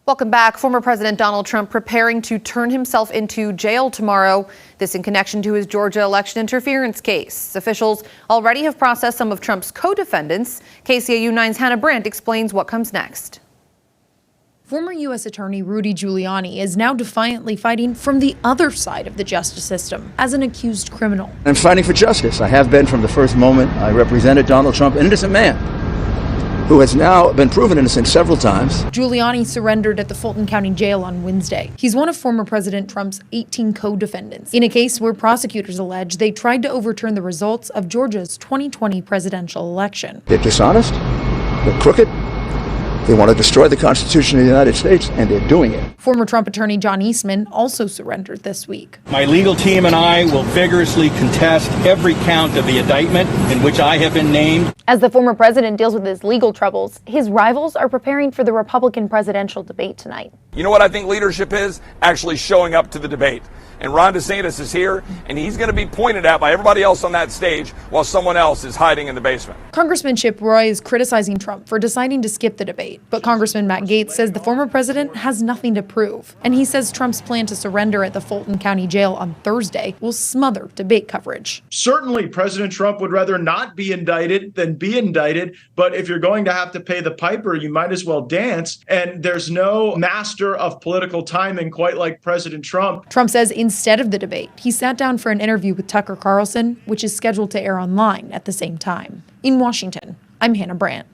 Welcome back. Former President Donald Trump preparing to turn himself into jail tomorrow. This in connection to his Georgia election interference case. Officials already have processed some of Trump's co-defendants. KCAU-9's Hannah Brandt explains what comes next. Former U.S. Attorney Rudy Giuliani is now defiantly fighting from the other side of the justice system as an accused criminal. I'm fighting for justice. I have been from the first moment. I represented Donald Trump, an innocent man who has now been proven innocent several times. Giuliani surrendered at the Fulton County Jail on Wednesday. He's one of former President Trump's 18 co-defendants in a case where prosecutors allege they tried to overturn the results of Georgia's 2020 presidential election. They're dishonest, they're crooked, they want to destroy the Constitution of the United States, and they're doing it. Former Trump attorney John Eastman also surrendered this week. My legal team and I will vigorously contest every count of the indictment in which I have been named. As the former president deals with his legal troubles, his rivals are preparing for the Republican presidential debate tonight. You know what I think leadership is? Actually showing up to the debate. And Ron DeSantis is here, and he's going to be pointed at by everybody else on that stage while someone else is hiding in the basement. Congressman Chip Roy is criticizing Trump for deciding to skip the debate. But Congressman Matt Gaetz says the former president has nothing to prove. And he says Trump's plan to surrender at the Fulton County Jail on Thursday will smother debate coverage. Certainly, President Trump would rather not be indicted than be indicted. But if you're going to have to pay the piper, you might as well dance. And there's no master of political timing quite like President Trump. Trump says instead of the debate, he sat down for an interview with Tucker Carlson, which is scheduled to air online at the same time. In Washington, I'm Hannah Brandt.